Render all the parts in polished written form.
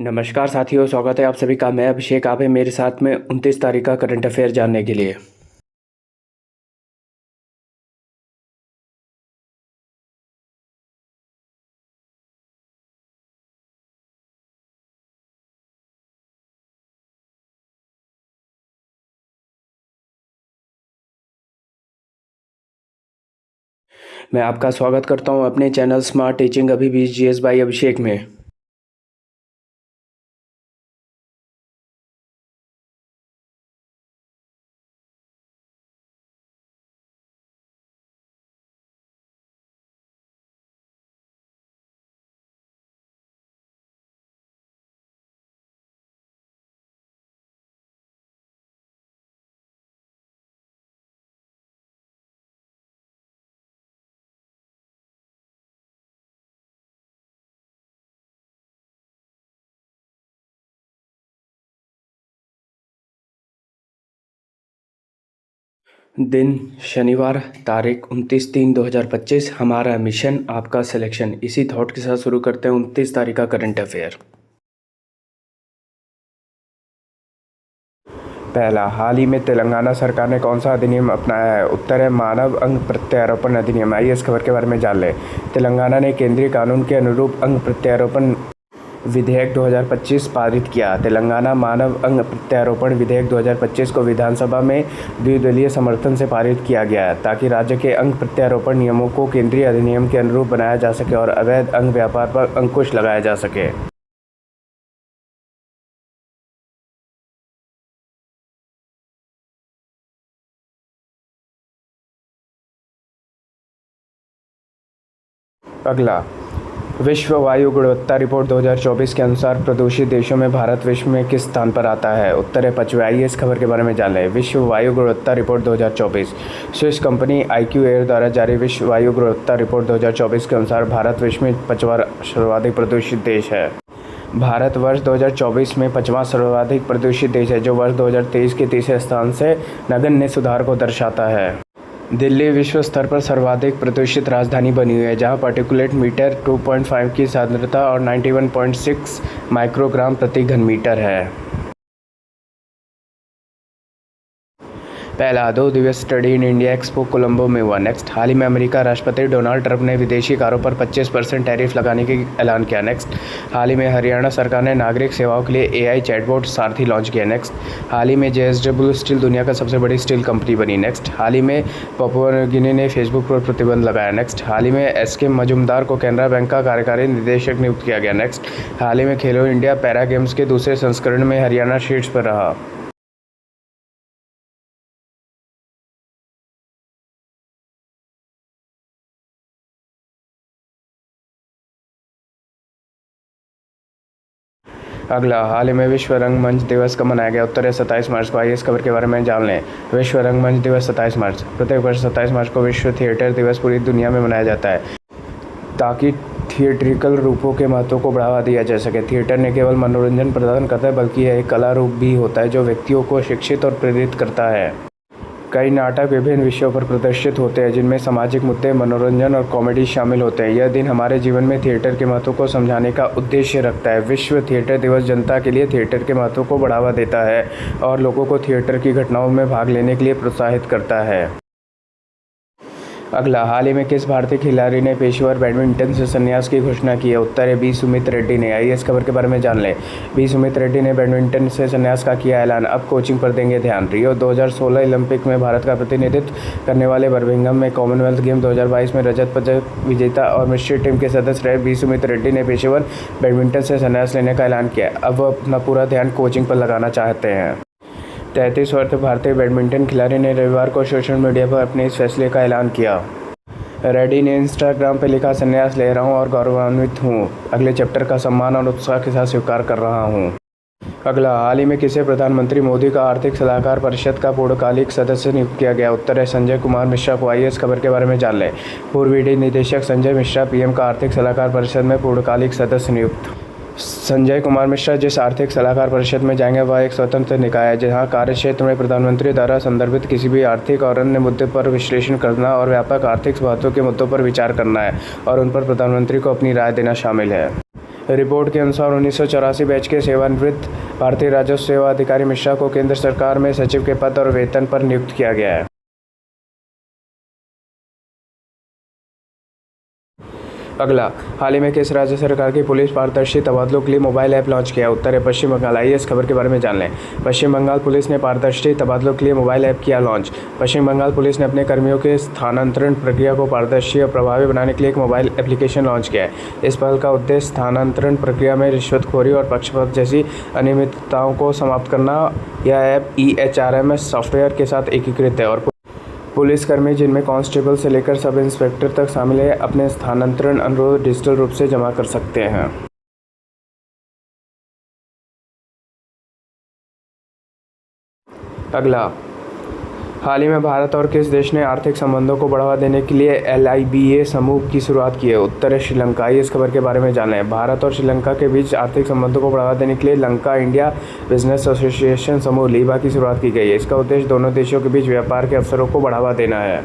नमस्कार साथियों, स्वागत है आप सभी का। मैं अभिषेक, आप है मेरे साथ में 29 तारीख का करंट अफेयर जानने के लिए। मैं आपका स्वागत करता हूं अपने चैनल स्मार्ट टीचिंग अभी भी जीएस बाई अभिषेक में। दिन शनिवार, तारीख 29/3/2025। हमारा मिशन आपका सिलेक्शन। इसी थॉट के साथ शुरू करते हैं 29 तारीख का करंट अफेयर। पहला, हाल ही में तेलंगाना सरकार ने कौन सा अधिनियम अपनाया है? उत्तर है मानव अंग प्रत्यारोपण अधिनियम। आइए इस खबर के बारे में जान लें। तेलंगाना ने केंद्रीय कानून के अनुरूप अंग प्रत्यारोपण विधेयक 2025 पारित किया। तेलंगाना मानव अंग प्रत्यारोपण विधेयक 2025 को विधानसभा में द्विदलीय समर्थन से पारित किया गया है, ताकि राज्य के अंग प्रत्यारोपण नियमों को केंद्रीय अधिनियम के अनुरूप बनाया जा सके और अवैध अंग व्यापार पर अंकुश लगाया जा सके। अगला, विश्व वायु गुणवत्ता रिपोर्ट 2024 के अनुसार प्रदूषित देशों में भारत विश्व में किस स्थान पर आता है? उत्तर है 5वें। आइए इस खबर के बारे में जान लें। विश्व वायु गुणवत्ता report 2024। Swiss company IQ air द्वारा जारी विश्व वायु गुणवत्ता रिपोर्ट 2024 के अनुसार भारत विश्व में 5वां सर्वाधिक प्रदूषित देश है। भारत वर्ष 2024 में 5वां सर्वाधिक प्रदूषित देश है, जो वर्ष 2023 के तीसरे स्थान से नगण्य सुधार को दर्शाता है। दिल्ली विश्व स्तर पर सर्वाधिक प्रदूषित राजधानी बनी हुई है, जहां पार्टिकुलेट मीटर 2.5 की सांद्रता और 91.6 माइक्रोग्राम प्रति घन मीटर है। पहला, 2 दिवसीय study in India expo Colombo में हुआ। नेक्स्ट, हाल ही में अमेरिका राष्ट्रपति डोनाल्ड ट्रंप ने विदेशी कारों पर 25% टैरिफ लगाने का ऐलान किया। नेक्स्ट, हाल ही में हरियाणा सरकार ने नागरिक सेवाओं के लिए AI चैटबॉट सारथी लॉन्च किया। नेक्स्ट, हाल ही में JSW स्टील दुनिया का सबसे बड़ी स्टील कंपनी बनी। नेक्स्ट, हाल ही में पापुआ न्यू गिनी ने फेसबुक पर प्रतिबंध लगाया। नेक्स्ट, हाल ही में SK मजूमदार को कैनरा बैंक का कार्यकारी निदेशक नियुक्त किया गया। नेक्स्ट, हाल ही में खेलो इंडिया पैरा गेम्स के दूसरे संस्करण में हरियाणा शीर्ष पर रहा। अगला, हाल ही में विश्व रंगमंच दिवस कब मनाया गया? उत्तर है 27 मार्च को। आइए इस खबर के बारे में जान लें। विश्व रंगमंच दिवस 27 मार्च। प्रत्येक वर्ष 27 मार्च को विश्व थिएटर दिवस पूरी दुनिया में मनाया जाता है, ताकि थिएट्रिकल रूपों के महत्व को बढ़ावा दिया जा सके। थिएटर न केवल मनोरंजन प्रदान करता है, बल्कि यह एक कला रूप भी होता है जो व्यक्तियों को शिक्षित और प्रेरित करता है। कई नाटक विभिन्न विषयों पर प्रदर्शित होते हैं, जिनमें सामाजिक मुद्दे, मनोरंजन और कॉमेडी शामिल होते हैं। यह दिन हमारे जीवन में थिएटर के महत्व को समझाने का उद्देश्य रखता है। विश्व थिएटर दिवस जनता के लिए थिएटर के महत्व को बढ़ावा देता है और लोगों को थिएटर की घटनाओं में भाग लेने के लिए प्रोत्साहित करता है। अगला, हाल ही में किस भारतीय खिलाड़ी ने पेशेवर बैडमिंटन से संन्यास की घोषणा की है? उत्तर है बी सुमित रेड्डी ने। आइए इस खबर के बारे में जान लें। बी सुमित रेड्डी ने बैडमिंटन से संन्यास का किया ऐलान, अब कोचिंग पर देंगे ध्यान। रियो 2016 ओलंपिक में भारत का प्रतिनिधित्व करने वाले बर्मिंघम में कॉमनवेल्थ गेम 2022 में रजत पदक विजेता और मिश्रित टीम के सदस्य रहे बी सुमित रेड्डी ने पेशेवर बैडमिंटन से संन्यास लेने का ऐलान किया। अब वह अपना पूरा ध्यान कोचिंग पर लगाना चाहते हैं। 33 वर्षीय भारतीय बैडमिंटन खिलाड़ी ने रविवार को सोशल मीडिया पर अपने इस फैसले का ऐलान किया। रेड्डी ने इंस्टाग्राम पर लिखा, संन्यास ले रहा हूं और गौरवान्वित हूं। अगले चैप्टर का सम्मान और उत्साह के साथ स्वीकार कर रहा हूं। अगला, हाल ही में किसे प्रधानमंत्री मोदी का आर्थिक सलाहकार परिषद का पूर्णकालिक सदस्य नियुक्त किया गया? उत्तर है संजय कुमार मिश्रा को। आइए इस खबर के बारे में जान लें। पूर्व ईडी निदेशक संजय मिश्रा PM का आर्थिक सलाहकार परिषद में पूर्णकालिक सदस्य नियुक्त। संजय कुमार मिश्रा जिस आर्थिक सलाहकार परिषद में जाएंगे वह एक स्वतंत्र निकाय है, जहां कार्यक्षेत्र में प्रधानमंत्री द्वारा संदर्भित किसी भी आर्थिक और अन्य मुद्दे पर विश्लेषण करना और व्यापक आर्थिक महत्व के मुद्दों पर विचार करना है और उन पर प्रधानमंत्री को अपनी राय देना शामिल है। रिपोर्ट के अनुसार 1984 बैच के सेवानिवृत्त भारतीय राजस्व सेवा अधिकारी मिश्रा को केंद्र सरकार में सचिव के पद और वेतन पर नियुक्त किया गया है। अगला, हाल ही में किस राज्य सरकार की पुलिस पारदर्शी तबादलों के लिए मोबाइल ऐप लॉन्च किया? उत्तर है पश्चिम बंगाल। आइए इस खबर के बारे में जान लें। पश्चिम बंगाल पुलिस ने पारदर्शी तबादलों के लिए मोबाइल ऐप किया लॉन्च। पश्चिम बंगाल पुलिस ने अपने कर्मियों के स्थानांतरण प्रक्रिया को पारदर्शी और प्रभावी बनाने के लिए एक मोबाइल एप्लीकेशन लॉन्च किया है। इस पहल का उद्देश्य स्थानांतरण प्रक्रिया में रिश्वतखोरी और पक्षपात जैसी अनियमितताओं को समाप्त करना। यह ऐप EHRMS सॉफ्टवेयर के साथ एकीकृत है और पुलिसकर्मी, जिनमें कांस्टेबल से लेकर सब इंस्पेक्टर तक शामिल है, अपने स्थानांतरण अनुरोध डिजिटल रूप से जमा कर सकते हैं। अगला, हाल ही में भारत और किस देश ने आर्थिक संबंधों को बढ़ावा देने के लिए LIBA समूह की शुरुआत की है? उत्तर है श्रीलंका। इस खबर के बारे में जानें। भारत और श्रीलंका के बीच आर्थिक संबंधों को बढ़ावा देने के लिए लंका इंडिया बिजनेस एसोसिएशन समूह LIBA की शुरुआत की गई है। इसका उद्देश्य दोनों देशों के बीच व्यापार के अवसरों को बढ़ावा देना है।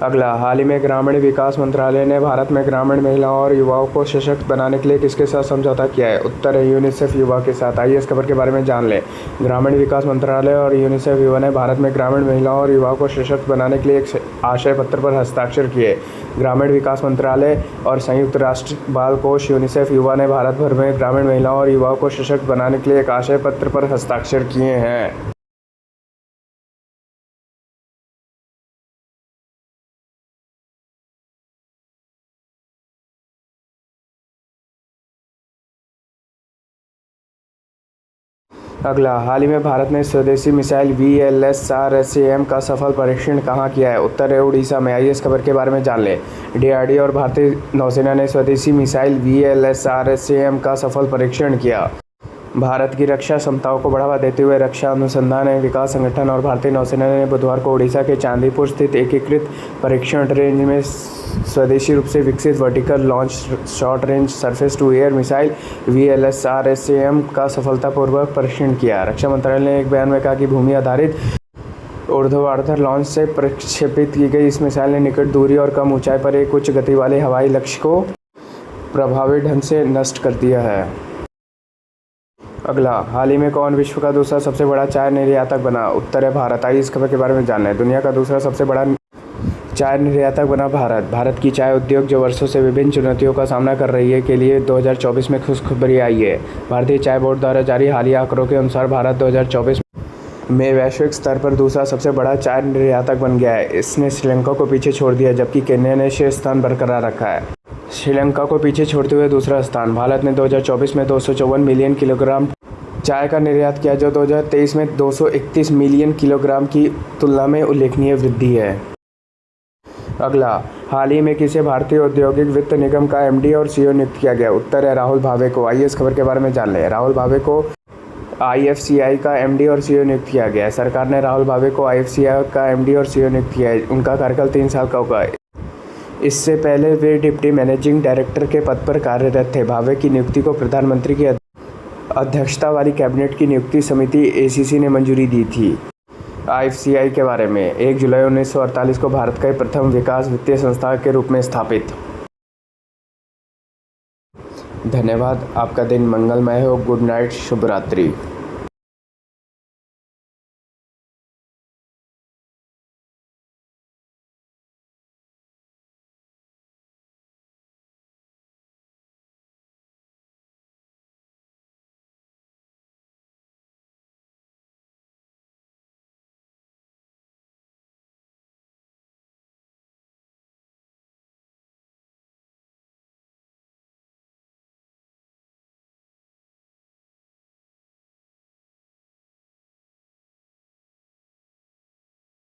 अगला, हाल ही में ग्रामीण विकास मंत्रालय ने भारत में ग्रामीण महिलाओं और युवाओं को सशक्त बनाने के लिए किसके साथ समझौता किया है? उत्तर है यूनिसेफ युवा के साथ। आइए इस खबर के बारे में जान लें। ग्रामीण विकास मंत्रालय और यूनिसेफ युवा ने भारत में ग्रामीण महिलाओं और युवाओं को सशक्त बनाने के लिए एक आशय पत्र पर हस्ताक्षर किए। ग्रामीण विकास मंत्रालय और संयुक्त राष्ट्र बाल कोष यूनिसेफ युवा ने भारत भर में ग्रामीण महिलाओं और युवाओं को सशक्त बनाने के लिए एक आशय पत्र पर हस्ताक्षर किए हैं। अगला, हाल ही में भारत ने स्वदेशी मिसाइल VLSRSAM का सफल परीक्षण कहाँ किया है? उत्तर है उड़ीसा में। आइए इस खबर के बारे में जान लें। DRDO और भारतीय नौसेना ने स्वदेशी मिसाइल VLSRSAM का सफल परीक्षण किया। भारत की रक्षा क्षमताओं को बढ़ावा देते हुए रक्षा अनुसंधान एवं विकास संगठन और भारतीय नौसेना ने बुधवार को ओडिशा के चांदीपुर स्थित एकीकृत परीक्षण रेंज में स्वदेशी रूप से विकसित vertical launch short range surface to air missile VLSRSAM का सफलतापूर्वक परीक्षण किया। रक्षा मंत्रालय ने एक बयान में कहा कि भूमि आधारित ऊर्ध्वाधर लॉन्च से प्रक्षेपित की गई इस मिसाइल ने निकट दूरी और कम ऊंचाई पर एक उच्च गति वाले हवाई लक्ष्य को प्रभावी ढंग से नष्ट कर दिया है। अगला, हाल ही में कौन विश्व का दूसरा सबसे बड़ा चाय निर्यातक बना? उत्तर है भारत। आइए इस खबर के बारे में जानना है। दुनिया का दूसरा सबसे बड़ा चाय निर्यातक बना भारत। भारत की चाय उद्योग, जो वर्षों से विभिन्न चुनौतियों का सामना कर रही है, के लिए 2024 में खुशखबरी आई है। भारतीय चाय बोर्ड द्वारा जारी हालिया आंकड़ों के अनुसार भारत 2024 में वैश्विक स्तर पर दूसरा सबसे बड़ा चाय निर्यातक बन गया है। इसने श्रीलंका को पीछे छोड़ दिया, जबकि केन्या ने शीर्ष स्थान बरकरार रखा है। श्रीलंका को पीछे छोड़ते हुए दूसरा स्थान भारत ने 2024 में 254 मिलियन किलोग्राम चाय का निर्यात किया, जो 2023 में 231 मिलियन किलोग्राम की तुलना में उल्लेखनीय वृद्धि है। अगला, हाल ही में किसे भारतीय औद्योगिक वित्त निगम का MD और CEO नियुक्त किया गया? उत्तर है राहुल भावे को। आइए इस खबर के बारे में जान लें। राहुल भावे को IFCI का MD और CEO नियुक्त किया गया है। सरकार ने राहुल भावे को IFCI का MD और CEO नियुक्त किया है। उनका कार्यकाल 3 साल का होगा। इससे पहले वे डिप्टी मैनेजिंग डायरेक्टर के पद पर कार्यरत थे। भावे की नियुक्ति को प्रधानमंत्री की अध्यक्षता वाली कैबिनेट की नियुक्ति समिति ACC ने मंजूरी दी थी। IFCI के बारे में 1 जुलाई 1948 को भारत का प्रथम विकास वित्तीय संस्था के रूप में स्थापित। धन्यवाद। आपका दिन मंगलमय हो। Good night. शुभ रात्रि।